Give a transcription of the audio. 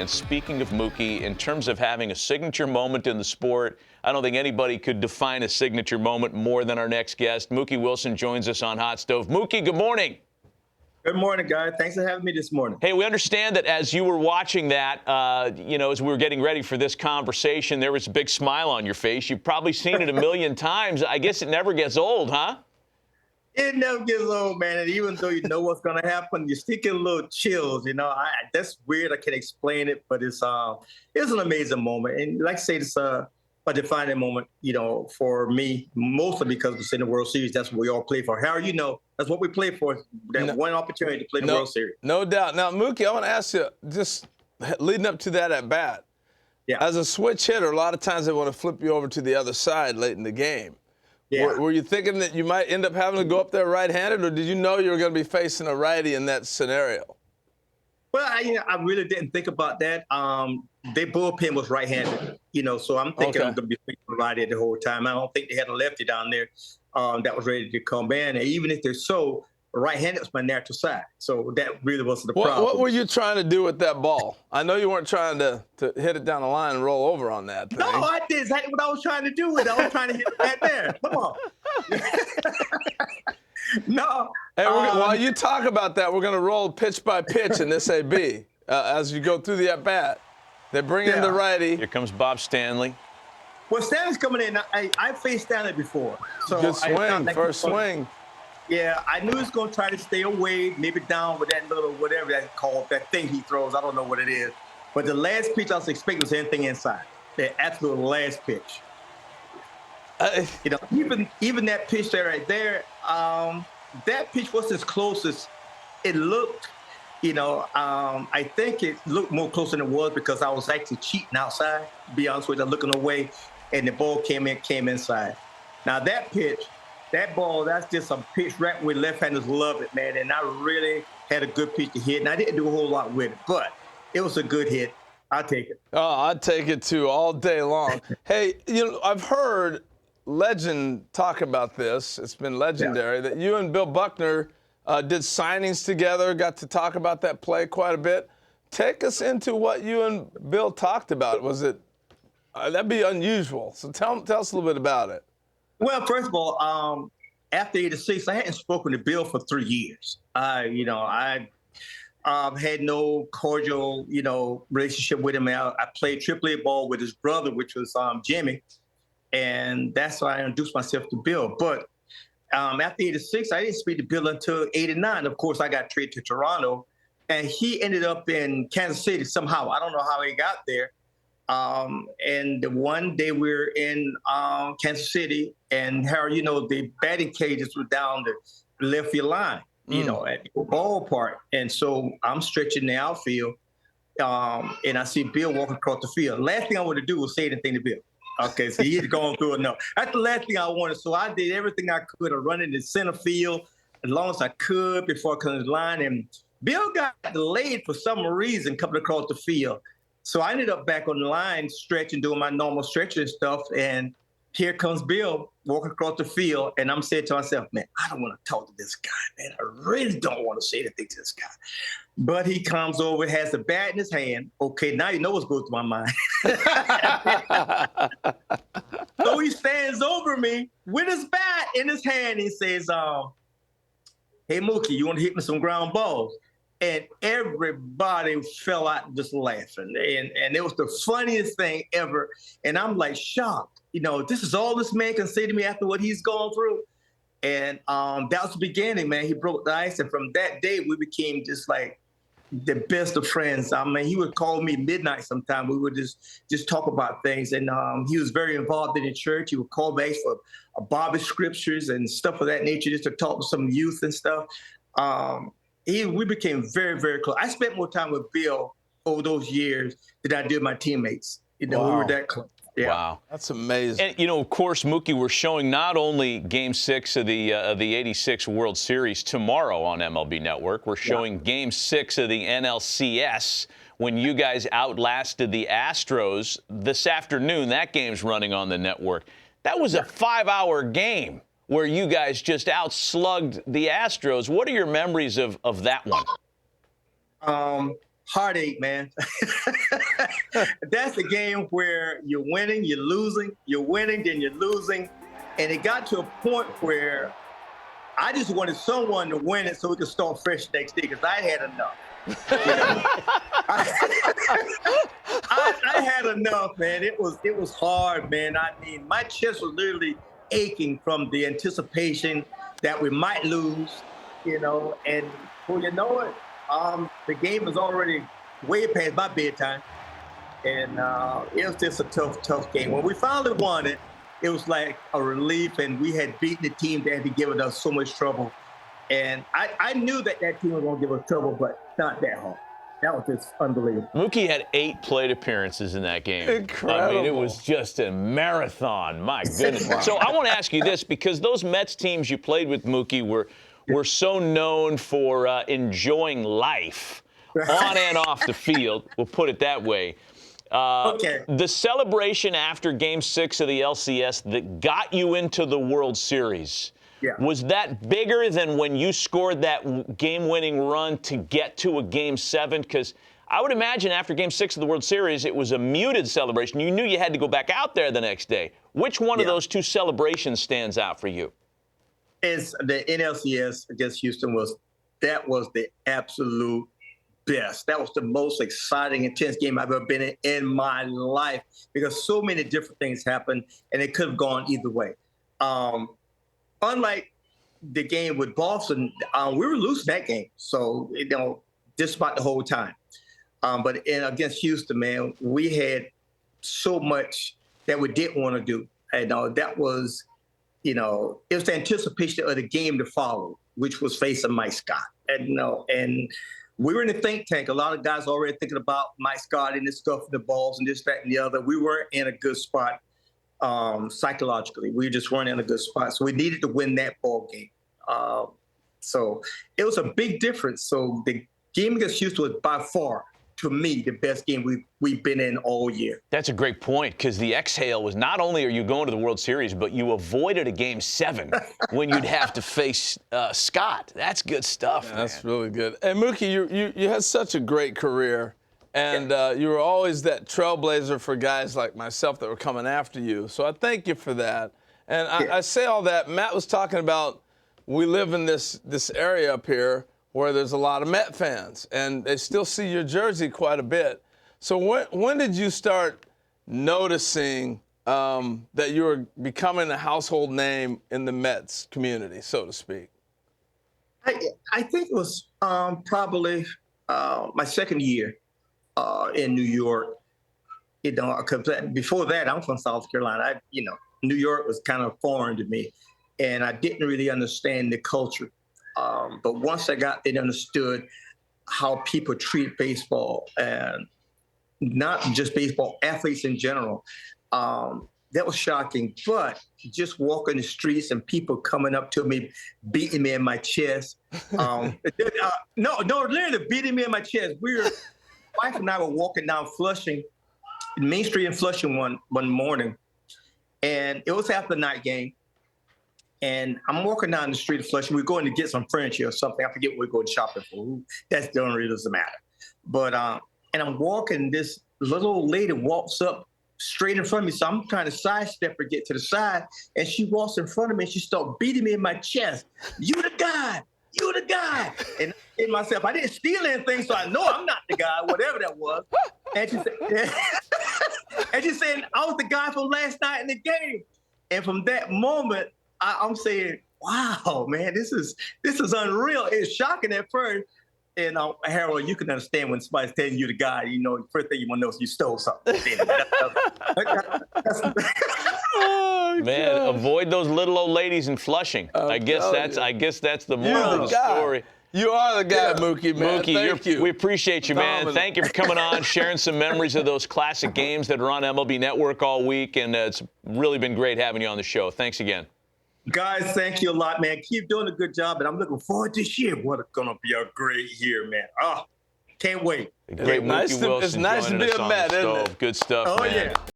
And speaking of Mookie, in terms of having a signature moment in the sport, I don't think anybody could define a signature moment more than our next guest. Mookie Wilson joins us on Hot Stove. Mookie, good morning. Good morning, guys. Thanks for having me this morning. Hey, we understand that as you were watching that, as we were getting ready for this conversation, there was a big smile on your face. You've probably seen it a million times. I guess it never gets old, huh? It never gets old, man. And even though you know what's going to happen, you still get a little chills. That's weird. I can't explain it, but it's an amazing moment. And like I say, it's a defining moment, for me, mostly because it's in the World Series. That's what we all play for. Howard, that's what we play for, one opportunity to play the World Series. No doubt. Now, Mookie, I want to ask you, just leading up to that at bat, as a switch hitter, a lot of times they want to flip you over to the other side late in the game. Yeah. Were you thinking that you might end up having to go up there right-handed, or did you know you were going to be facing a righty in that scenario? Well, I really didn't think about that. Their bullpen was right-handed, so I'm thinking I'm going to be facing a righty the whole time. I don't think they had a lefty down there that was ready to come in. And even if they're so, right-handed was my natural side. So that really wasn't the problem. What were you trying to do with that ball? I know you weren't trying to hit it down the line and roll over on that thing. No, I did exactly what I was trying to do with it. I was trying to hit it right there. Come on. No. Hey, while you talk about that, we're going to roll pitch by pitch in this AB as you go through the at-bat. They bring in the righty. Here comes Bob Stanley. Well, Stanley's coming in. I faced Stanley before. So good swing, first swing. Yeah, I knew he was going to try to stay away, maybe down with that little whatever that's called, that thing he throws. I don't know what it is. But the last pitch I was expecting was anything inside. The absolute last pitch. Even that pitch there right there, that pitch was as close as it looked. I think it looked more close than it was because I was actually cheating outside, to be honest with you, looking away, and the ball came inside. Now that pitch, that ball, that's just a pitch right where left-handers love it, man. And I really had a good pitch to hit. And I didn't do a whole lot with it, but it was a good hit. I'll take it. Oh, I'd take it too all day long. Hey, I've heard legend talk about this. It's been legendary that you and Bill Buckner did signings together, got to talk about that play quite a bit. Take us into what you and Bill talked about. Was it that'd be unusual. So tell us a little bit about it. Well, first of all, after '86, I hadn't spoken to Bill for 3 years. I had no cordial, relationship with him. I played AAA ball with his brother, which was Jimmy, and that's why I introduced myself to Bill. But after '86, I didn't speak to Bill until '89. Of course, I got traded to Toronto, and he ended up in Kansas City somehow. I don't know how he got there. And one day we were in Kansas City, and Harold, the batting cages were down the left field line, at the ballpark. And so I'm stretching the outfield, and I see Bill walking across the field. Last thing I wanted to do was say anything to Bill. Okay, so he had gone through enough. That's the last thing I wanted. So I did everything I could to run in the center field as long as I could before I come to the line. And Bill got delayed for some reason coming across the field. So I ended up back on the line stretching, doing my normal stretching stuff. And here comes Bill walking across the field. And I'm saying to myself, man, I don't want to talk to this guy, man. I really don't want to say anything to this guy. But he comes over, has the bat in his hand. Okay, now you know what's going through my mind. So he stands over me with his bat in his hand. He says, hey, Mookie, you want to hit me some ground balls? And everybody fell out just laughing. And it was the funniest thing ever. And I'm like shocked. This is all this man can say to me after what he's gone through. And that was the beginning, man. He broke the ice. And from that day, we became just like the best of friends. I mean, he would call me midnight sometime. We would just talk about things. And he was very involved in the church. He would call back for Bible scriptures and stuff of that nature, just to talk to some youth and stuff. We became very, very close. I spent more time with Bill over those years than I did with my teammates. Wow. We were that close. Yeah. Wow. That's amazing. And, of course, Mookie, we're showing not only Game 6 of the '86 World Series tomorrow on MLB Network. We're showing Game 6 of the NLCS when you guys outlasted the Astros this afternoon. That game's running on the network. That was a 5-hour game where you guys just outslugged the Astros. What are your memories of that one? heartache, man. That's the game where you're winning, you're losing, you're winning, then you're losing. And it got to a point where I just wanted someone to win it so we could start fresh next day because I had enough. I had enough, man. It was hard, man. I mean, my chest was literally aching from the anticipation that we might lose, and well, you know what? The game was already way past my bedtime, and it was just a tough game. When we finally won it, it was like a relief, and we had beaten the team that had given us so much trouble. And I knew that team was going to give us trouble, but not that hard. That was just unbelievable. Mookie had 8 plate appearances in that game. Incredible. I mean, it was just a marathon. My goodness. Wow. So I want to ask you this, because those Mets teams you played with, Mookie, were so known for enjoying life on and off the field. We'll put it that way. Okay. The celebration after Game 6 of the LCS that got you into the World Series, was that bigger than when you scored that game-winning run to get to a Game 7? Because I would imagine after Game 6 of the World Series, it was a muted celebration. You knew you had to go back out there the next day. Which one of those two celebrations stands out for you? It's the NLCS against Houston was the absolute best. That was the most exciting, intense game I've ever been in my life because so many different things happened and it could have gone either way. Unlike the game with Boston, we were losing that game. So, just about the whole time. But against Houston, man, we had so much that we didn't want to do. And that was, it was the anticipation of the game to follow, which was facing Mike Scott. And we were in the think tank. A lot of guys already thinking about Mike Scott and this stuff, the balls and this, that, and the other. We weren't in a good spot psychologically. We just weren't in a good spot. So we needed to win that ball game. So it was a big difference. So the game against Houston was by far, to me, the best game we've been in all year. That's a great point, because the exhale was not only are you going to the World Series, but you avoided a Game 7 when you'd have to face Scott. That's good stuff, man. That's really good. And Mookie, you had such a great career, and you were always that trailblazer for guys like myself that were coming after you. So I thank you for that. And I say all that. Matt was talking about we live in this area up here where there's a lot of Met fans, and they still see your jersey quite a bit. So when did you start noticing that you were becoming a household name in the Mets community, so to speak? I think it was probably my second year in New York. Because before that, I'm from South Carolina. New York was kind of foreign to me, and I didn't really understand the culture. But once I got it understood how people treat baseball, and not just baseball, athletes in general, that was shocking. But just walking the streets and people coming up to me, beating me in my chest. No, literally beating me in my chest. My wife and I were walking down Flushing, Main Street in Flushing one morning, and it was after the night game. And I'm walking down the street of Flushing. We're going to get some furniture or something. I forget what we're going shopping for. That's the only reason it doesn't matter. But and I'm walking. This little old lady walks up straight in front of me. So I'm trying to sidestep her, get to the side, and she walks in front of me and she starts beating me in my chest. You the guy. You the guy. And I said myself, I didn't steal anything, so I know I'm not the guy, whatever that was. And she said, I was the guy from last night in the game. And from that moment, I'm saying, wow, man, this is unreal. It's shocking at first. And Harold, you can understand when somebody's telling you the guy, the first thing you want to know is you stole something. Man, avoid those little old ladies in Flushing. I guess that's the moral of the story. You are the guy, Mookie, man. Mookie, Thank you. We appreciate you, man. Thank you for coming on, sharing some memories of those classic games that are on MLB Network all week. And it's really been great having you on the show. Thanks again. Guys, thank you a lot, man. Keep doing a good job, and I'm looking forward to this year. What gonna be a great year, man. Can't wait. Great Mookie Wilson it's nice to be joining us a on Met, the isn't stove. it? Good stuff, man. Yeah.